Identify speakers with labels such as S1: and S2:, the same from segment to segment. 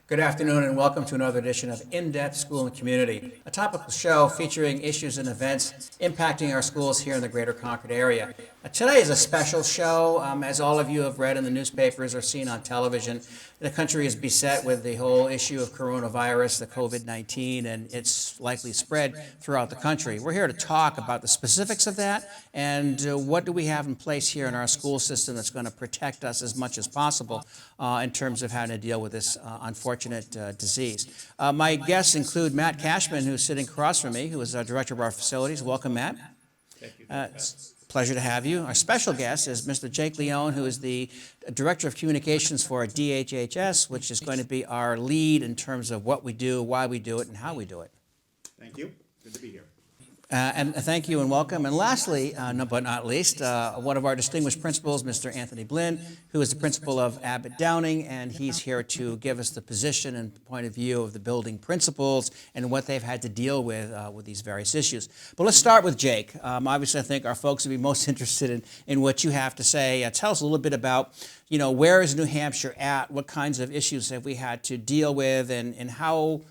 S1: Good afternoon and welcome to another edition of In-Depth School and Community, a topical show featuring issues and events impacting our schools here in the greater Concord area. Today is a special show. As all of you have read in the newspapers or seen on television, the country is beset with the whole issue of coronavirus, the COVID-19, and its likely spread throughout the country. We're here to talk about the specifics of that and what do we have in place here in our school system that's going to protect us as much as possible in terms of having to deal with this unfortunate disease. My guests include Matt Cashman, who's sitting across from me, who is our director of our facilities. Welcome, Matt.
S2: Thank you.
S1: Pleasure to have you. Our special guest is Mr. Jake Leone, who is the Director of Communications for DHHS, which is going to be our lead in terms of what we do, why we do it, and how we do it.
S2: Thank you. Good to be here.
S1: And thank you and welcome. And lastly, but not least, one of our distinguished principals, Mr. Anthony Blinn, who is the principal of Abbot-Downing, and he's here to give us the position and point of view of the building principals and what they've had to deal with these various issues. But let's start with Jake. Obviously, I think our folks would be most interested in what you have to say. Tell us a little bit about, where is New Hampshire at? What kinds of issues have we had to deal with, and how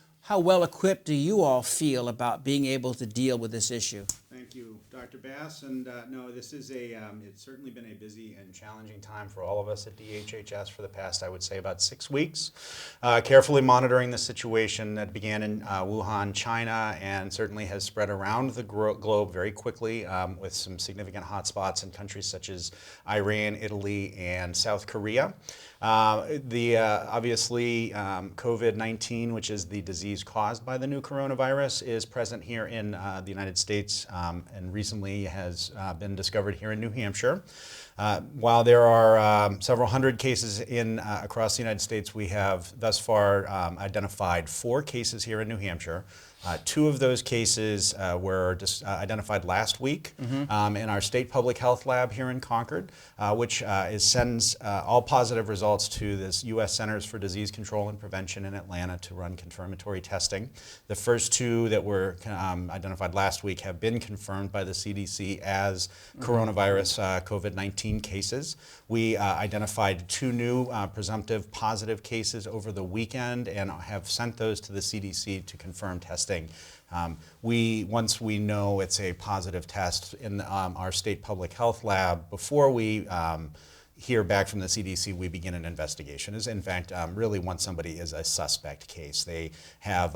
S1: well equipped do you all feel about being able to deal with this issue?
S2: Thank you, Dr. Bass. And no, this is it's certainly been a busy and challenging time for all of us at DHHS for the past, I would say, about 6 weeks. Carefully monitoring the situation that began in Wuhan, China, and certainly has spread around the globe very quickly with some significant hotspots in countries such as Iran, Italy, and South Korea. Obviously, COVID-19, which is the disease caused by the new coronavirus, is present here in the United States and recently has been discovered here in New Hampshire. While there are several hundred cases across the United States, we have thus far identified 4 cases here in New Hampshire. 2 of those cases were identified last week in our state public health lab here in Concord, which sends all positive results to this U.S. Centers for Disease Control and Prevention in Atlanta to run confirmatory testing. The first 2 that were identified last week have been confirmed by the CDC as coronavirus COVID-19 cases. We identified 2 new presumptive positive cases over the weekend and have sent those to the CDC to confirm testing. Once we know it's a positive test in our state public health lab, before we hear back from the CDC, we begin an investigation. In fact, really once somebody is a suspect case, they have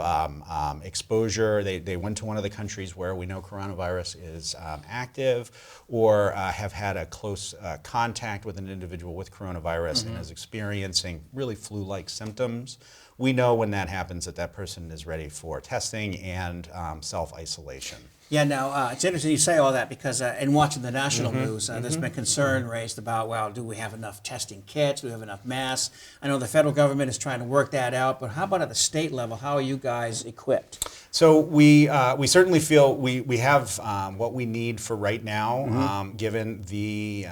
S2: exposure, they went to one of the countries where we know coronavirus is active, or have had a close contact with an individual with coronavirus and is experiencing really flu-like symptoms. We know when that happens that person is ready for testing and self-isolation.
S1: Yeah, now, it's interesting you say all that because in watching the national news, there's been concern raised about, well, do we have enough testing kits? Do we have enough masks? I know the federal government is trying to work that out, but how about at the state level? How are you guys equipped?
S2: So we certainly feel we have what we need for right now, given the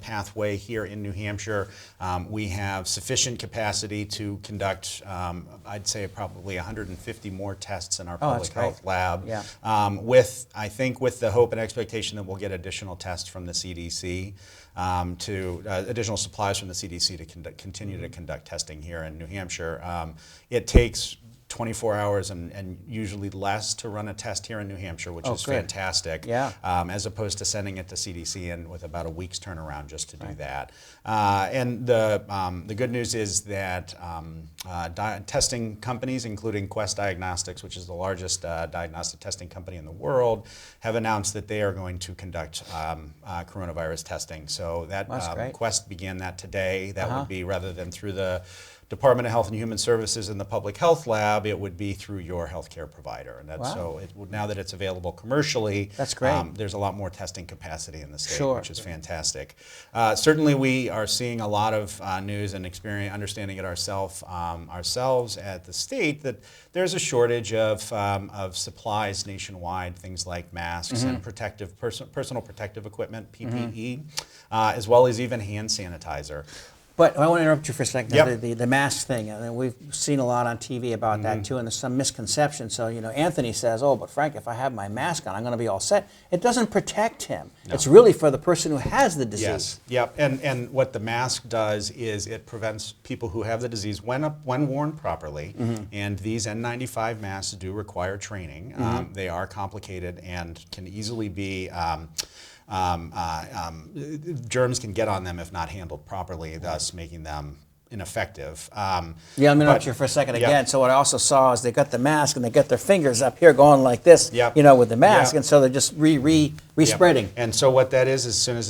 S2: pathway here in New Hampshire. We have sufficient capacity to conduct, I'd say, probably 150 more tests in our public health lab. Yeah. I think with the hope and expectation that we'll get additional tests from the CDC, additional supplies from the CDC to continue to conduct testing here in New Hampshire. It takes 24 hours and usually less to run a test here in New Hampshire, which is fantastic, as opposed to sending it to CDC and with about a week's turnaround just to do that. And the good news is that testing companies, including Quest Diagnostics, which is the largest diagnostic testing company in the world, have announced that they are going to conduct coronavirus testing. So that Quest began that today. That would be, rather than through the Department of Health and Human Services in the public health lab, it would be through your healthcare provider. And that's now that it's available commercially,
S1: that's great.
S2: There's a lot more testing capacity in the state, which is fantastic. Certainly we are seeing a lot of news and understanding it ourselves at the state that there's a shortage of supplies nationwide, things like masks and personal protective equipment, PPE, as well as even hand sanitizer.
S1: But I want to interrupt you for a second.
S2: Yep.
S1: The mask thing, and we've seen a lot on TV about that too, and there's some misconception. So, Anthony says, oh, but Frank, if I have my mask on, I'm going to be all set. It doesn't protect him. No. It's really for the person who has the disease.
S2: Yes, yep, and what the mask does is it prevents people who have the disease when worn properly, and these N95 masks do require training. They are complicated and can easily be germs can get on them if not handled properly, thus making them ineffective.
S1: Yeah, let me interrupt you for a second again. So what I also saw is they got the mask and they got their fingers up here going like this, with the mask, and so they're just re-spreading.
S2: And so what that is, as soon as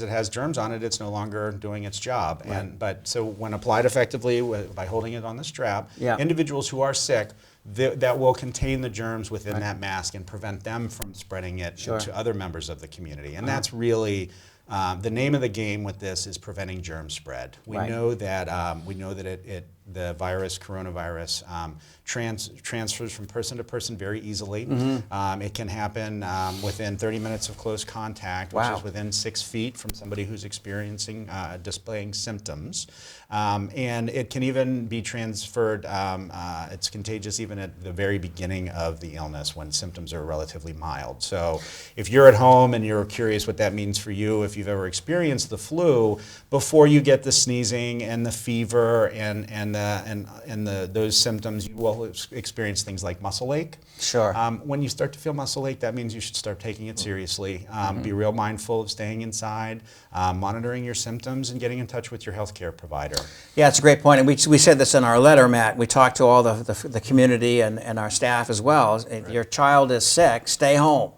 S2: it has germs on it, it's no longer doing its job.
S1: Right.
S2: But so when applied effectively by holding it on the strap, individuals who are sick, that will contain the germs within that mask and prevent them from spreading it to other members of the community. And that's really the name of the game with this is preventing germ spread. We know that the virus, coronavirus, transfers from person to person very easily. It can happen within 30 minutes of close contact, which is within 6 feet from somebody who's experiencing, displaying symptoms. And it can even be transferred, it's contagious even at the very beginning of the illness when symptoms are relatively mild. So if you're at home and you're curious what that means for you, if you've ever experienced the flu, before you get the sneezing and the fever and those symptoms, you will experience things like muscle ache.
S1: Sure.
S2: When you start to feel muscle ache, that means you should start taking it seriously. Be real mindful of staying inside, monitoring your symptoms, and getting in touch with your healthcare provider.
S1: Yeah, it's a great point, and we said this in our letter, Matt. We talked to all the community and our staff as well. If your child is sick, stay home.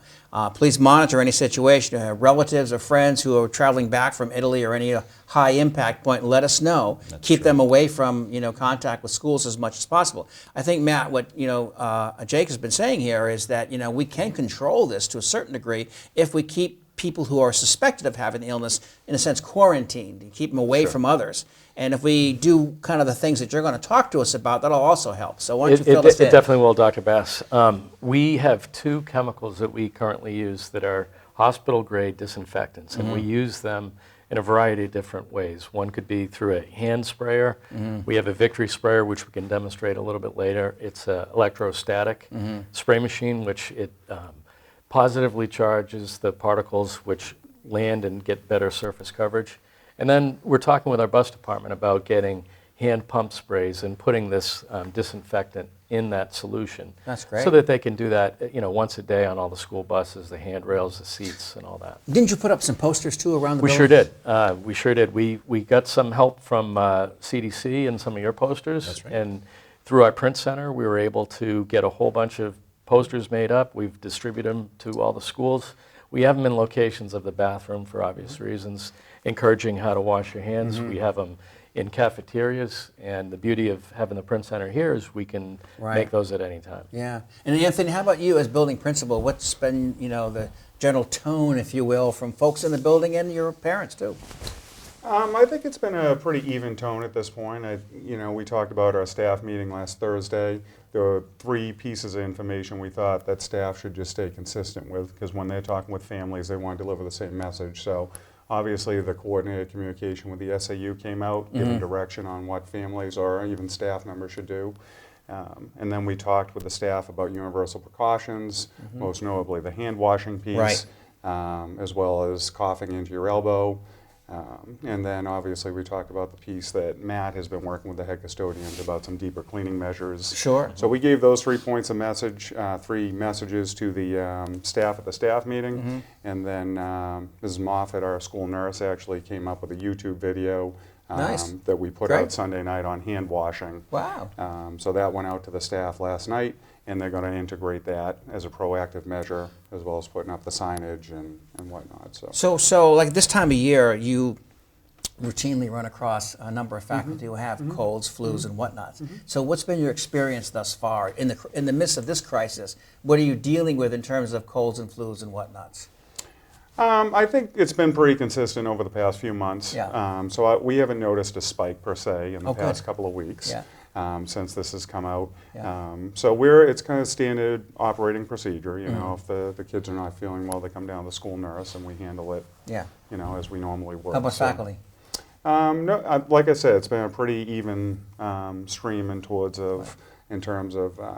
S1: Please monitor any situation. Relatives or friends who are traveling back from Italy or any high impact point, let us know. Keep them away from contact with schools as much as possible. I think, Matt, what Jake has been saying here is that we can control this to a certain degree if we keep people who are suspected of having the illness, in a sense, quarantined and keep them away from others. And if we do kind of the things that you're going to talk to us about, that'll also help. So why don't you fill us in?
S3: It definitely will, Dr. Bass. We have 2 chemicals that we currently use that are hospital-grade disinfectants, and we use them in a variety of different ways. One could be through a hand sprayer. We have a Victory sprayer, which we can demonstrate a little bit later. It's an electrostatic spray machine, which it positively charges the particles which land and get better surface coverage. And then we're talking with our bus department about getting hand pump sprays and putting this disinfectant in that solution.
S1: That's great.
S3: So that they can do that, once a day on all the school buses, the handrails, the seats, and all that.
S1: Didn't you put up some posters too around the
S3: We
S1: building?
S3: sure did. We sure did. We got some help from CDC and some of your posters.
S2: That's right.
S3: And through our print center, we were able to get a whole bunch of posters made up. We've distributed them to all the schools. We have them in locations of the bathroom for obvious reasons, encouraging how to wash your hands. We have them in cafeterias, and the beauty of having the print center here is we can make those at any time.
S1: Yeah. And Anthony, how about you as building principal? What's been, the general tone, if you will, from folks in the building and your parents too?
S4: I think it's been a pretty even tone at this point. We talked about our staff meeting last Thursday. There were 3 pieces of information we thought that staff should just stay consistent with, because when they're talking with families, they want to deliver the same message. So obviously the coordinated communication with the SAU came out, giving direction on what families or even staff members should do. And then we talked with the staff about universal precautions, most notably the hand washing piece, as well as coughing into your elbow. And then obviously we talked about the piece that Matt has been working with the head custodians about some deeper cleaning measures.
S1: Sure.
S4: So we gave those 3 points of message, 3 messages to the staff at the staff meeting. And then Mrs. Moffat, our school nurse, actually came up with a YouTube video that we put out Sunday night on hand washing.
S1: Wow.
S4: So that went out to the staff last night, and they're going to integrate that as a proactive measure, as well as putting up the signage and whatnot.
S1: So like this time of year, you routinely run across a number of faculty who have colds, flus, and whatnot. So what's been your experience thus far in the midst of this crisis? What are you dealing with in terms of colds and flus and whatnots?
S4: I think it's been pretty consistent over the past few months. So we haven't noticed a spike per se in the past couple of weeks. Since this has come out. So it's kind of standard operating procedure. If the kids are not feeling well, they come down to the school nurse and we handle it, as we normally would.
S1: How about faculty?
S4: No, like I said, it's been a pretty even stream in terms of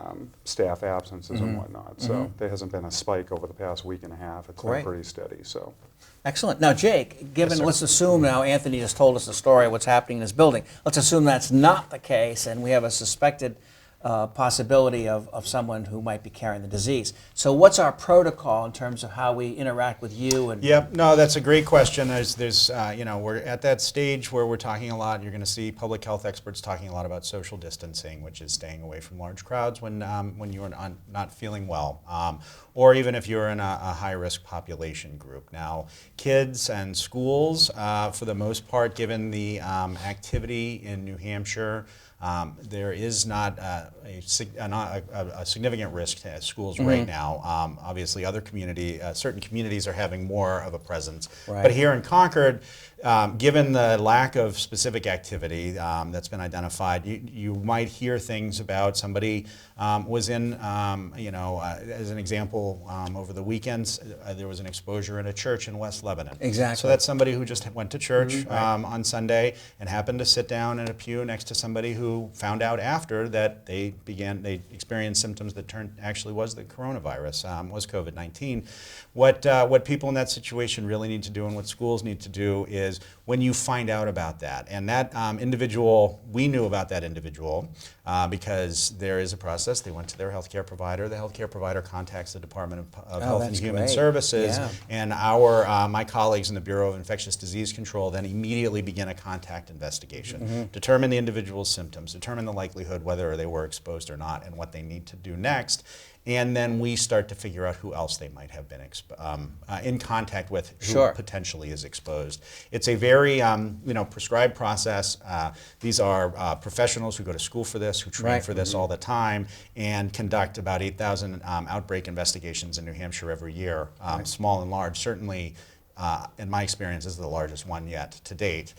S4: staff absences and whatnot. So there hasn't been a spike over the past week and a half. It's
S1: Great.
S4: been pretty steady. So.
S1: Excellent. Now, Jake,
S2: sir.
S1: let's assume now Anthony just told us the story of what's happening in this building. Let's assume that's not the case and we have a suspected possibility of someone who might be carrying the disease. So what's our protocol in terms of how we interact with you? And
S2: Yep, no, that's a great question. There's we're at that stage where we're talking a lot. You're going to see public health experts talking a lot about social distancing, which is staying away from large crowds when you're not feeling well, or even if you're in a high-risk population group. Now, kids and schools, for the most part, given the activity in New Hampshire, there is not a significant risk to schools right now. Obviously, certain communities are having more of a presence.
S1: Right.
S2: But here in Concord, given the lack of specific activity that's been identified, you might hear things about somebody was in, as an example, over the weekends, there was an exposure in a church in West Lebanon.
S1: Exactly.
S2: So that's somebody who just went to church on Sunday and happened to sit down in a pew next to somebody who found out after that they experienced symptoms that actually was the coronavirus, was COVID-19. What people in that situation really need to do and what schools need to do is when you find out about that, and that individual, we knew about that individual because there is a process. They went to their healthcare provider. The healthcare provider contacts the Department of Health and Human Services, and my colleagues in the Bureau of Infectious Disease Control then immediately begin a contact investigation, determine the individual's symptoms, determine the likelihood whether they were exposed or not, and what they need to do next. And then we start to figure out who else they might have been in contact with, who potentially is exposed. It's a very prescribed process. These are professionals who go to school for this, who train for this all the time, and conduct about 8,000 outbreak investigations in New Hampshire every year, small and large. Certainly, in my experience, this is the largest one yet to date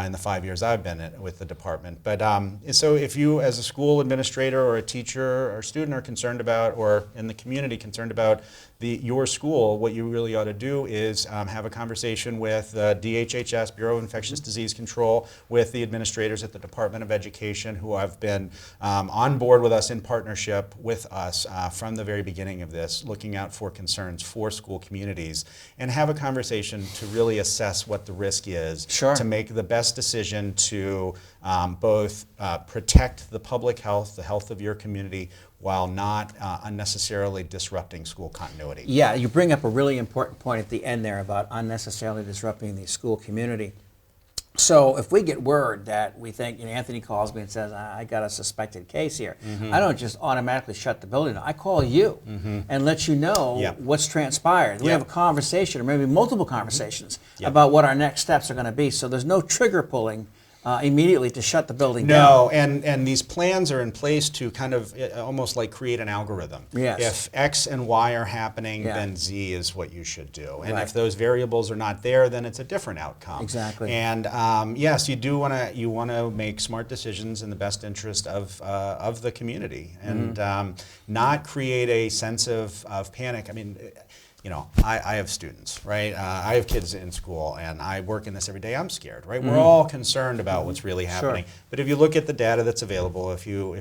S2: in the 5 years I've been with the department. But so if you as a school administrator or a teacher or student are concerned about, or in the community concerned about your school, what you really ought to do is have a conversation with DHHS, Bureau of Infectious Disease Control, with the administrators at the Department of Education who have been on board with us in partnership with us from the very beginning of this, looking out for concerns for school communities, and have a conversation to really assess what the risk is to make the best decision to both protect the public health, the health of your community, while not unnecessarily disrupting school continuity.
S1: Yeah, you bring up a really important point at the end there about unnecessarily disrupting the school community. So if we get word that we think, Anthony calls me and says, I got a suspected case here, I don't just automatically shut the building down. I call you and let you know what's transpired. We have a conversation, or maybe multiple conversations, about what our next steps are going to be. So there's no trigger pulling immediately to shut the building down.
S2: No, and these plans are in place to kind of almost like create an algorithm.
S1: Yes.
S2: If X and Y are happening, then Z is what you should do. And if those variables are not there, then it's a different outcome.
S1: Exactly.
S2: And yes, you want to make smart decisions in the best interest of the community, and not create a sense of panic. I mean, I have students, right? I have kids in school, and I work in this every day. I'm scared, right? We're all concerned about what's really happening. But if you look at the data that's available, if you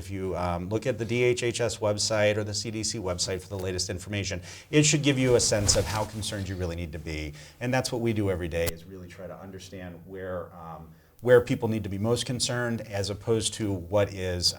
S2: look at the DHHS website or the CDC website for the latest information, it should give you a sense of how concerned you really need to be. And that's what we do every day, is really try to understand where people need to be most concerned, as opposed to what is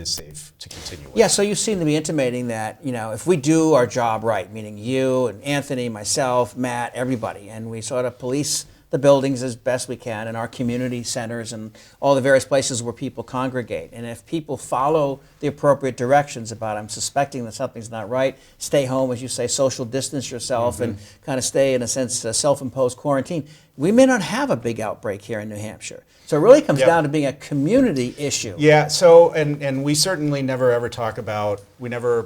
S2: safe to continue with.
S1: Yeah, so you seem to be intimating that, if we do our job right, meaning you and Anthony, myself, Matt, everybody, and we sort of police the buildings as best we can, and our community centers and all the various places where people congregate. And if people follow the appropriate directions about, I'm suspecting that something's not right, stay home, as you say, social distance yourself, and kind of stay, in a sense, self-imposed quarantine, we may not have a big outbreak here in New Hampshire. So it really comes down to being a community issue.
S2: Yeah, so, and we certainly never ever talk about, we never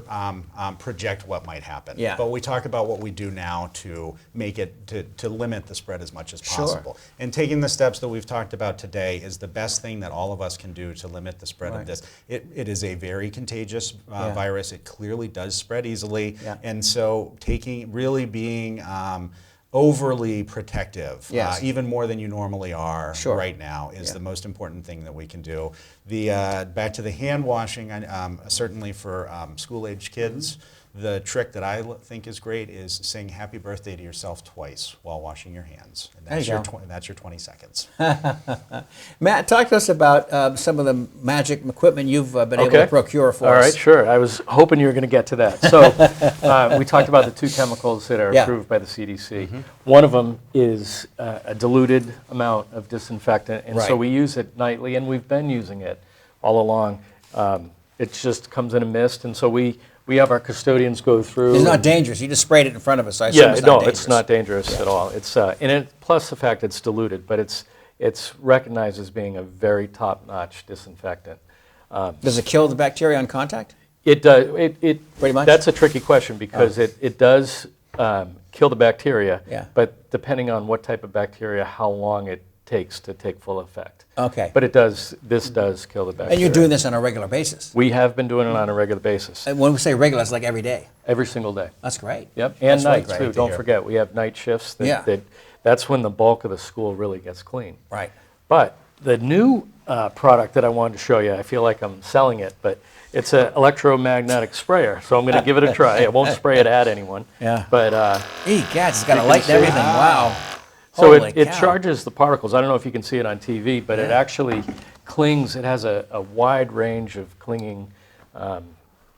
S2: project what might happen.
S1: Yeah.
S2: But we talk about what we do now to make it, to limit the spread as much as possible. And taking the steps that we've talked about today is the best thing that all of us can do to limit the spread of this. It is a very contagious virus. It clearly does spread easily. And so really being overly protective,
S1: Yes.
S2: even more than you normally are
S1: Sure.
S2: right now, is
S1: Yeah.
S2: the most important thing that we can do. The back to the hand washing, certainly for school-aged kids, the trick that I think is great is saying happy birthday to yourself twice while washing your hands. And
S1: There you go.
S2: that's your 20 seconds.
S1: Matt, talk to us about some of the magic equipment you've been able to
S3: Okay.
S1: procure for
S3: All
S1: us.
S3: right, sure. I was hoping you were going to get to that. So we talked about the two chemicals that are
S1: Yeah.
S3: approved by the CDC. One of them is a diluted amount of disinfectant, and so
S1: Right.
S3: we use it nightly, and we've been using it all along. It just comes in a mist, and so we have our custodians go through.
S1: It's not dangerous. You just sprayed it in front of us. So I assume
S3: Yeah,
S1: it's
S3: no,
S1: not dangerous.
S3: it's not dangerous at all. It's plus the fact it's diluted, but it's recognized as being a very top-notch disinfectant.
S1: Does it kill the bacteria on contact?
S3: It does. It
S1: Pretty much?
S3: That's a tricky question because it does kill the bacteria.
S1: Yeah.
S3: But depending on what type of bacteria, how long it takes to take full effect.
S1: Okay.
S3: But it does. This does kill the bacteria.
S1: And you're doing this on a regular basis?
S3: We have been doing it on a regular basis,
S1: And when we say regular, it's like every day.
S3: every single day.
S1: That's great.
S3: Yep.
S1: That's
S3: And
S1: really
S3: nights
S1: great
S3: too.
S1: to
S3: Don't
S2: hear.
S3: forget, we have night shifts.
S1: Yeah.
S3: That's when the bulk of the school really gets clean.
S1: Right.
S3: But the new product that I wanted to show you, I feel like I'm selling it, but it's an electromagnetic sprayer. So I'm going to give it a try. I won't spray it at anyone.
S1: Yeah.
S3: But
S1: Gats, it's got a
S3: You
S1: light and
S3: can see-
S1: everything. Wow.
S3: so
S1: Holy
S3: it
S1: cow.
S3: charges the particles. I don't know if you can see it on TV, but it
S1: Yeah.
S3: actually clings. It has a wide range of clinging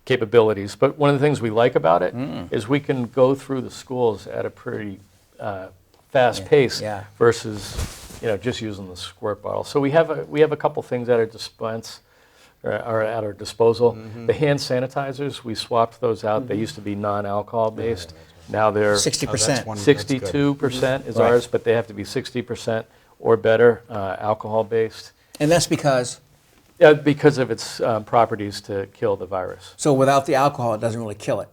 S3: capabilities. But one of the things we like about it is we can go through the schools at a pretty fast pace
S1: yeah.
S3: versus just using the squirt bottle. So we have a couple things at our dispense or at our disposal. The hand sanitizers, we swapped those out. They used to be non-alcohol based. Now they're
S1: 60%.
S2: that's one- that's good.
S3: 62% is
S1: Right.
S3: ours, but they have to be 60% or better alcohol based
S1: And that's because,
S3: because of its properties to kill the virus.
S1: so without the alcohol, it doesn't really kill it.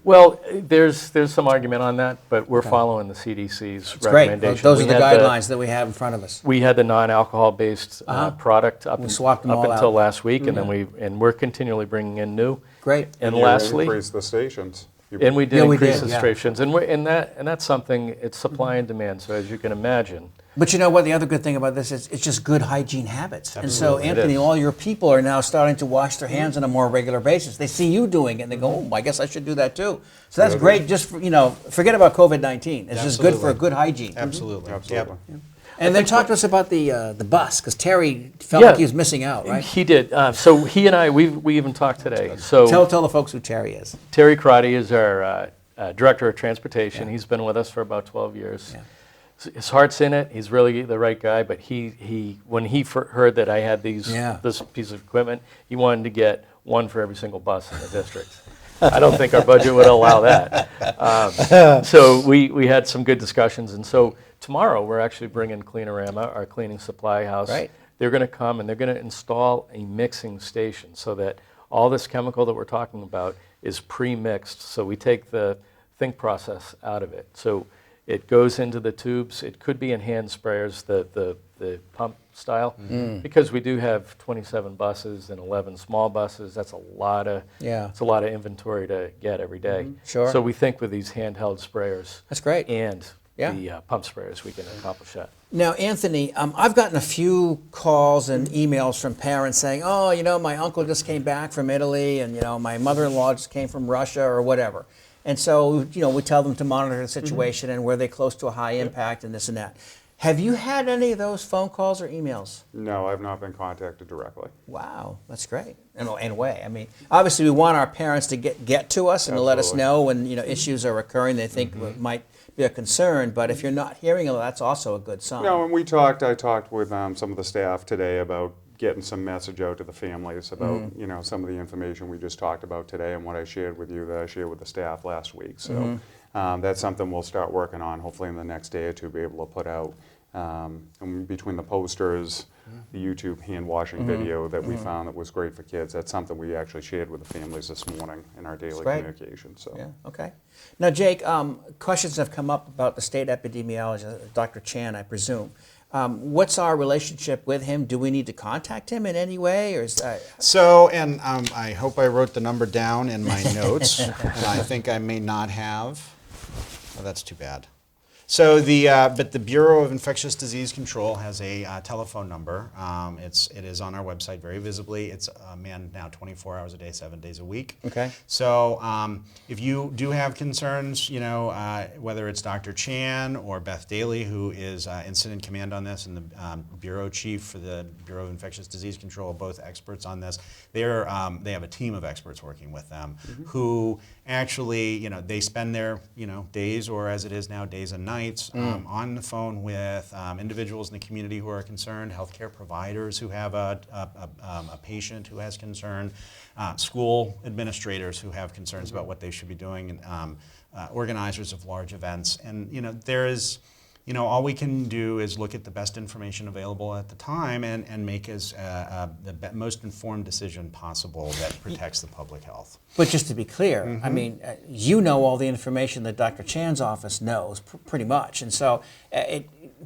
S3: Well, there's some argument on that, but we're following the CDC's
S1: It's great.
S3: recommendation.
S1: Those are
S3: We
S1: the
S3: had
S1: guidelines that we have in front of us.
S3: We had the non-alcohol based product up,
S1: We swapped them
S3: up
S1: all
S3: until
S1: out.
S3: last week, and we're continually bringing in new.
S1: Great.
S3: And
S4: You
S3: lastly,
S4: increase the stations.
S3: and we did
S1: Yeah, we
S3: increase
S1: did,
S3: the
S1: yeah.
S3: stations, and that's something. It's supply and demand. So as you can imagine,
S1: But you know what? The other good thing about this is it's just good hygiene habits. And so,
S3: Absolutely. It
S1: Anthony,
S3: is.
S1: all your people are now starting to wash their hands on a more regular basis. They see you doing it, and they go, "Oh, I guess I should do that too." So that's great. Just for, forget about COVID-19. It's just good for a
S2: Absolutely.
S1: good hygiene.
S2: Absolutely.
S4: Absolutely.
S2: Yep.
S1: And then talk to us about the bus, because Terry felt
S3: Yeah.
S1: like he was missing out, right?
S3: he did. So he and I, we even talked today. So
S1: Tell the folks who Terry is.
S3: Terry Crotty is our director of transportation. He's been with us for about 12 years.
S1: Yeah.
S3: His heart's in it. He's really the right guy. But he when he heard that I had this piece of equipment, he wanted to get one for every single bus in the district. I don't think our budget would allow that. So we had some good discussions, and so tomorrow we're actually bringing Cleanorama, our cleaning supply house.
S1: Right.
S3: They're going to come and they're going to install a mixing station so that all this chemical that we're talking about is pre-mixed. So we take the think process out of it. So it goes into the tubes. It could be in hand sprayers, the pump style, because we do have 27 buses and 11 small buses. That's a lot of it's a lot of inventory to get every day.
S1: Sure.
S3: So we think with these handheld sprayers
S1: That's great.
S3: and
S1: Yeah.
S3: the pump sprayers, we can accomplish that.
S1: Now, Anthony, I've gotten a few calls and emails from parents saying, "Oh, my uncle just came back from Italy, and my mother-in-law just came from Russia, or whatever." And so, we tell them to monitor the situation and were they close to a high impact and this and that. Have you had any of those phone calls or emails?
S4: No, I've not been contacted directly.
S1: Wow, that's great. In a way, I mean, obviously, we want our parents to get to us and to let us
S4: Absolutely.
S1: know when issues are occurring they think might be a concern. But if you're not hearing them, that's also a good sign.
S4: No, and I talked with some of the staff today about getting some message out to the families about, some of the information we just talked about today and what I shared with you that I shared with the staff last week. So that's something we'll start working on hopefully in the next day or two, be able to put out and between the posters, the YouTube hand washing video that we found that was great for kids. That's something we actually shared with the families this morning in our daily
S1: great.
S4: communication. So.
S1: Yeah, okay. Now, Jake, questions have come up about the state epidemiologist, Dr. Chan, I presume. What's our relationship with him? Do we need to contact him in any way, or is that?
S2: So, and I hope I wrote the number down in my notes, and I think I may not have. Oh, that's too bad. So but the Bureau of Infectious Disease Control has a telephone number. It is on our website very visibly. It's manned now 24 hours a day, 7 days a week.
S1: Okay.
S2: So if you do have concerns, whether it's Dr. Chan or Beth Daly, who is incident command on this, and the bureau chief for the Bureau of Infectious Disease Control, both experts on this, they have a team of experts working with them who actually, they spend their, days, or as it is now, days and nights on the phone with individuals in the community who are concerned, healthcare providers who have a patient who has concern, school administrators who have concerns about what they should be doing, and organizers of large events. And there is, all we can do is look at the best information available at the time and make the most informed decision possible that protects the public health.
S1: But just to be clear, I mean, all the information that Dr. Chan's office knows pretty much, and so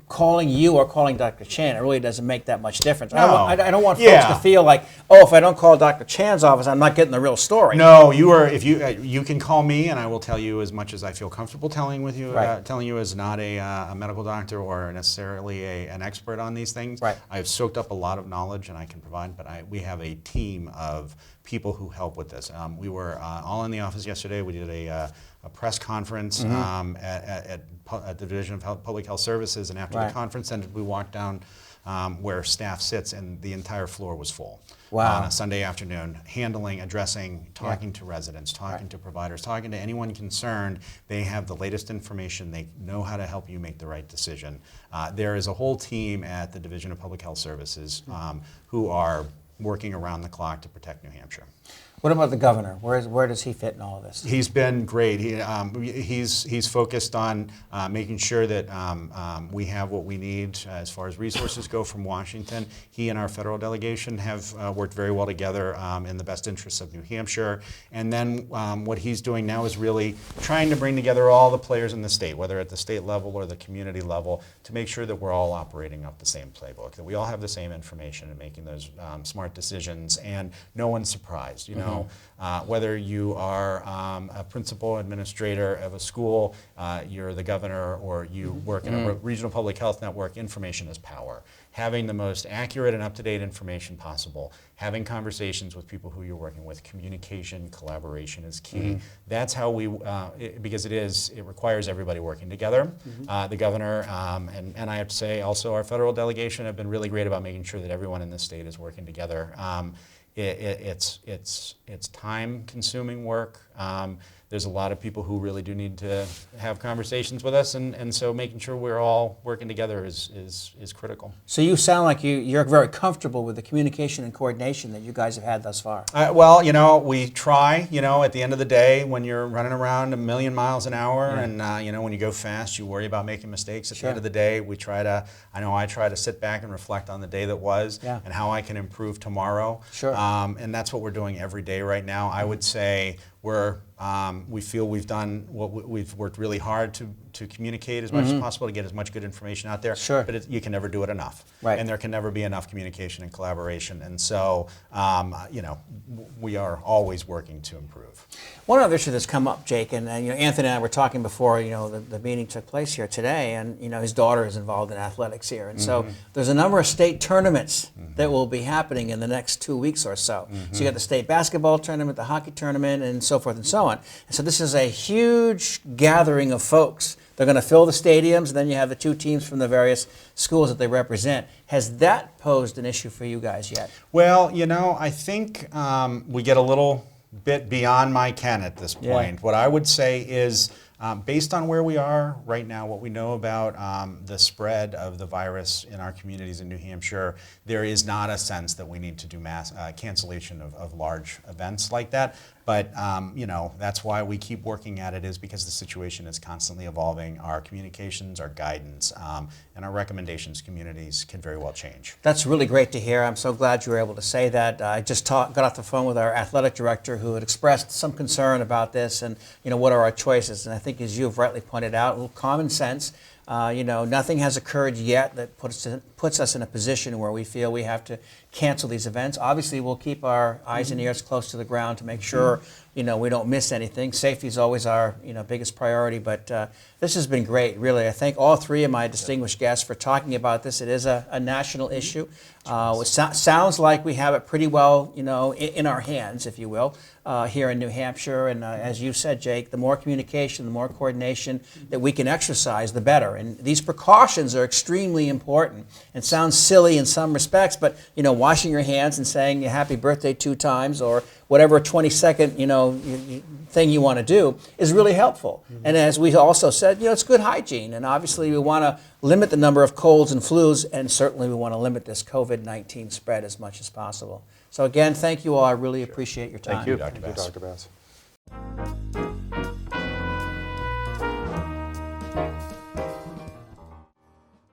S1: calling you or calling Dr. Chan, it really doesn't make that much difference.
S2: No.
S1: I don't want folks to feel like, if I don't call Dr. Chan's office, I'm not getting the real story.
S2: No, if you can call me, and I will tell you as much as I feel comfortable telling you.
S1: Right.
S2: Telling you as not a medical doctor or necessarily an expert on these things.
S1: Right.
S2: I've soaked up a lot of knowledge, and I can provide. But we have a team of people who help with this. We were all in the office yesterday. We did a press conference at the Division of Public Health Services, and after the conference ended, we walked down where staff sits, and the entire floor was full.
S1: Wow.
S2: On a Sunday afternoon, addressing, talking to residents, talking to providers, talking to anyone concerned. They have the latest information. They know how to help you make the right decision. There is a whole team at the Division of Public Health Services who are working around the clock to protect New Hampshire.
S1: What about the governor? Where does he fit in all of this?
S2: He's been great. He's focused on making sure that we have what we need as far as resources go from Washington. He and our federal delegation have worked very well together in the best interests of New Hampshire. And then what he's doing now is really trying to bring together all the players in the state, whether at the state level or the community level, to make sure that we're all operating off the same playbook, that we all have the same information and making those smart decisions, and no one's surprised. Whether you are a principal administrator of a school, you're the governor, or you work in a regional public health network, information is power. Having the most accurate and up-to-date information possible, having conversations with people who you're working with, communication, collaboration is key. That's how because it requires everybody working together. The governor, and I have to say also our federal delegation have been really great about making sure that everyone in the state is working together. It's time-consuming work. There's a lot of people who really do need to have conversations with us, and so making sure we're all working together is critical.
S1: So you sound like you're very comfortable with the communication and coordination that you guys have had thus far.
S2: Well, we try. At the end of the day, when you're running around 1,000,000 miles an hour, and when you go fast, you worry about making mistakes. At the end of the day, I try to sit back and reflect on the day that was and how I can improve tomorrow.
S1: Sure.
S2: And that's what we're doing every day right now. I would say we feel we've done we've worked really hard to communicate as much as possible, to get as much good information out there.
S1: Sure.
S2: But you can never do it enough.
S1: Right.
S2: And there can never be enough communication and collaboration. And so, we are always working to improve.
S1: One other issue that's come up, Jake, and Anthony and I were talking before the meeting took place here today, and his daughter is involved in athletics here, and so there's a number of state tournaments that will be happening in the next 2 weeks or so. So you got the state basketball tournament, the hockey tournament, and so forth and so on. And so this is a huge gathering of folks. They're going to fill the stadiums, and then you have the two teams from the various schools that they represent. Has that posed an issue for you guys yet?
S2: Well, I think we get a little bit beyond my ken at this point. What I would say is, based on where we are right now, what we know about the spread of the virus in our communities in New Hampshire, there is not a sense that we need to do mass cancellation of large events like that. But that's why we keep working at it, is because the situation is constantly evolving. Our communications, our guidance, and our recommendations to communities can very well change.
S1: That's really great to hear. I'm so glad you were able to say that. I just got off the phone with our athletic director, who had expressed some concern about this and what are our choices. And I think, as you've rightly pointed out, a little common sense. Nothing has occurred yet that puts us in a position where we feel we have to cancel these events. Obviously, we'll keep our eyes and ears close to the ground to make sure, we don't miss anything. Safety is always our, biggest priority, but this has been great, really. I thank all three of my distinguished guests for talking about this. It is a national issue. It sounds like we have it pretty well, in our hands, if you will, here in New Hampshire. And as you said, Jake, the more communication, the more coordination that we can exercise, the better. And these precautions are extremely important. It sounds silly in some respects, but, washing your hands and saying happy birthday 2 times or whatever 20-second, thing you want to do is really helpful. And as we also said, it's good hygiene. And obviously we want to limit the number of colds and flus, and certainly we want to limit this COVID-19 spread as much as possible. So again, thank you all. I really appreciate your time.
S3: Thank you.
S2: Dr.
S4: Thank you,
S2: Bass.
S4: Dr. Bass.